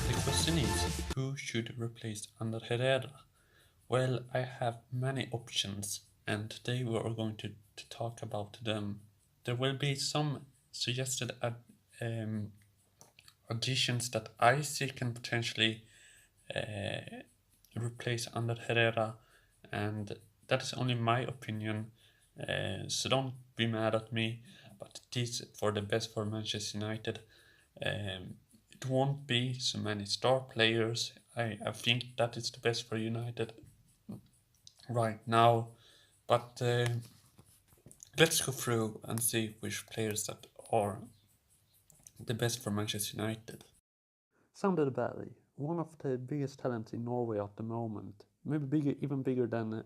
The question is, who should replace under Herrera? Well, I have many options, and today we are going to talk about them. There will be some suggested um, additions that I see can potentially replace under Herrera, and that is only my opinion. So don't be mad at me, but it is for the best for Manchester United. It won't be so many star players. I think that is the best for United right now. But let's go through and see which players that are the best for Manchester United. Sander Berg, one of the biggest talents in Norway at the moment, maybe bigger, even bigger than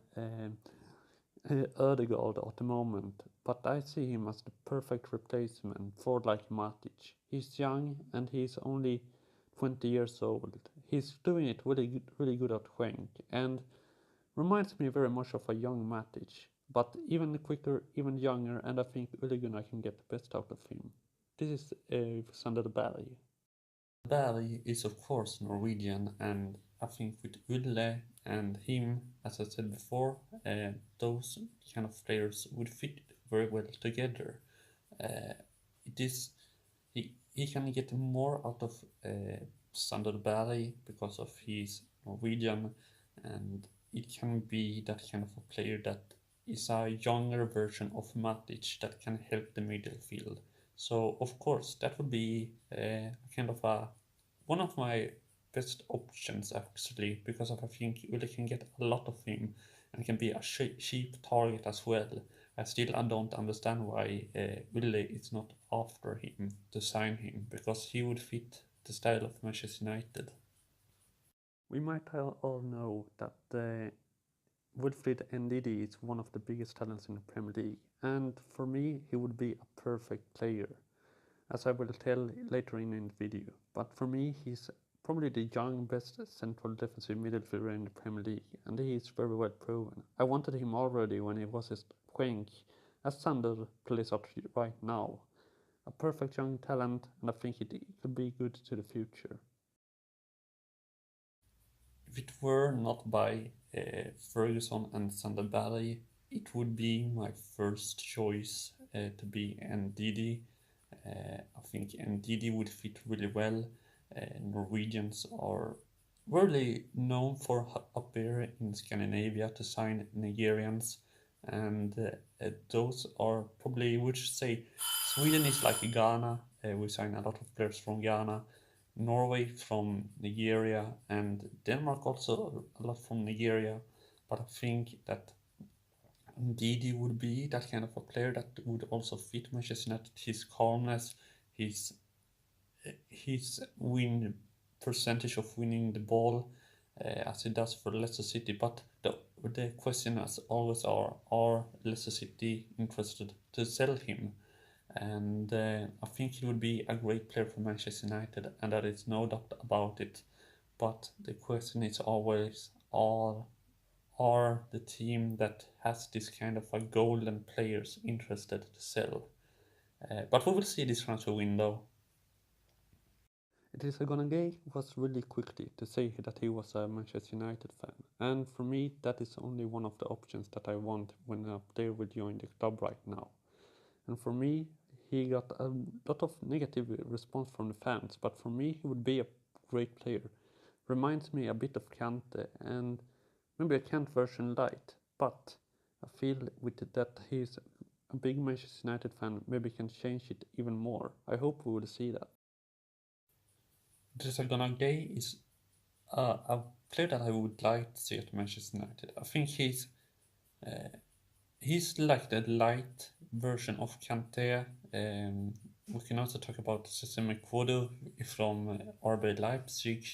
Ødegaard at the moment, but I see him as the perfect replacement for like Matic. He's young and he's only 20 years old. He's doing it really good at Schwenk and reminds me very much of a young Matic, but even quicker, even younger, and I think Ole Gunnar can get the best out of him. This is Sander Berg. Berg is of course Norwegian, and I think with Ulle and him, as I said before, those kind of players would fit very well together. It is he can get more out of Sander Berg because of his Norwegian, and it can be that kind of a player that is a younger version of Matic that can help the midfield. So of course that would be kind of a one of my best options actually, because I think Ule can get a lot of him and can be a cheap target as well. I don't understand why Ule is not after him to sign him, because he would fit the style of Manchester United. We might all know that Wilfried Ndidi is one of the biggest talents in the Premier League, and for me, he would be a perfect player, as I will tell later in the video. But for me, he's probably the young best central defensive midfielder in the Premier League, and he is very well proven. I wanted him already when he was his Schwenk, as Sander plays out right now. A perfect young talent, and I think it could be good to the future. If it were not by Ferguson and Sander Berg, it would be my first choice to be Ndidi. I think Ndidi would fit really well. Norwegians are really known for up here in Scandinavia to sign Nigerians, and those are probably, would you say, Sweden is like Ghana. We sign a lot of players from Ghana. Norway from Nigeria, and Denmark also a lot from Nigeria. But I think that Didi would be that kind of a player that would also fit Manchester United. His calmness, his win percentage of winning the ball, as he does for Leicester City. But the question as always are Leicester City interested to sell him? And I think he would be a great player for Manchester United, and there is no doubt about it. But the question is always, are the team that has this kind of a golden players interested to sell? But we will see this transfer window. It is Gonagay was really quickly to say that he was a Manchester United fan, and for me that is only one of the options that I want when a player will join the club right now. And for me, he got a lot of negative response from the fans, but for me, he would be a great player. Reminds me a bit of Kante and maybe a Kante version light, but I feel with that he's a big Manchester United fan, maybe can change it even more. I hope we will see that. Gay is a player that I would like to see at Manchester United. I think he's like the light version of Kante. We can also talk about Sesame Kwodo from RB Leipzig.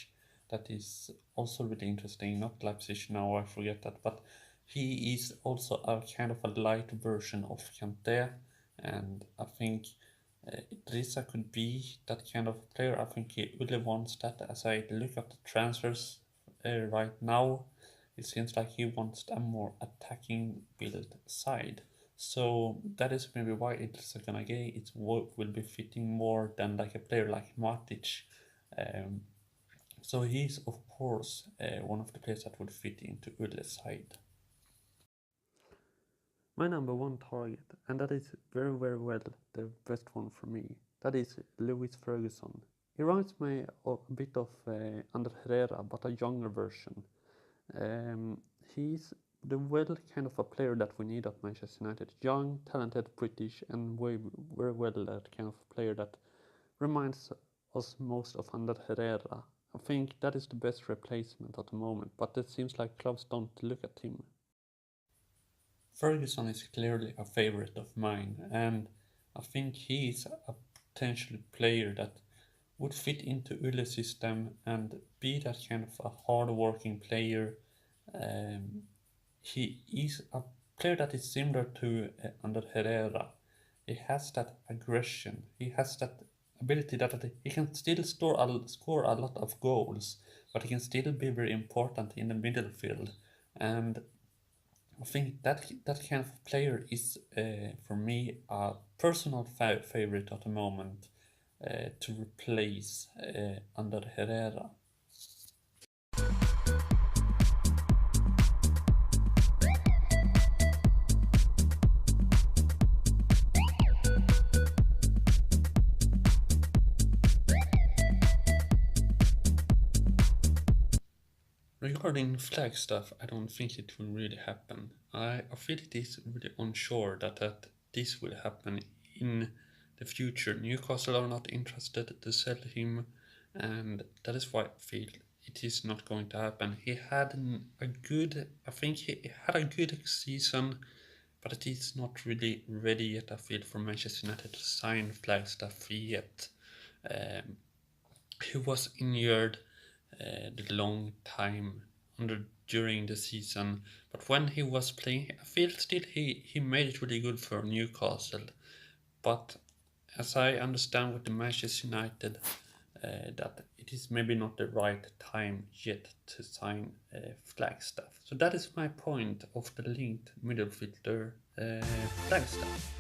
That is also really interesting. Not Leipzig now, I forget that. But he is also a kind of a light version of Kante. And I think Idrissa could be that kind of player. I think he really wants that. As I look at the transfers right now it seems like he wants a more attacking build side. So that is maybe why it's gonna get it will be fitting more than like a player like Matic. Um, so he's of course one of the players that would fit into Ule's side. My number one target, and that is very, very well the best one for me, that is Lewis Ferguson. He reminds me of a bit of Ander Herrera, but a younger version. He's the well kind of a player that we need at Manchester United. Young, talented, British, and very well that kind of player that reminds us most of Ander Herrera. I think that is the best replacement at the moment, but it seems like clubs don't look at him. Ferguson is clearly a favorite of mine, and I think he's a potential player that would fit into Ule's system and be that kind of a hard-working player. Um, he is a player that is similar to under Herrera. He has that aggression. He has that ability that he can still score a lot of goals, but he can still be very important in the middle field. And I think that kind of player is, for me, a personal favorite at the moment to replace under Herrera. Regarding flag stuff, I don't think it will really happen. I feel it is really unsure that this will happen in the future. Newcastle are not interested to sell him, and that is why I feel it is not going to happen. He had a good, I think he had a good season, but it is not really ready yet, I feel, for Manchester United to sign Flagstaff yet. Um, he was injured the long time during the season, but when he was playing, I feel still he made it really good for Newcastle. But as I understand with the Manchester United, that it is maybe not the right time yet to sign Flagstaff. So that is my point of the linked midfielder Flagstaff.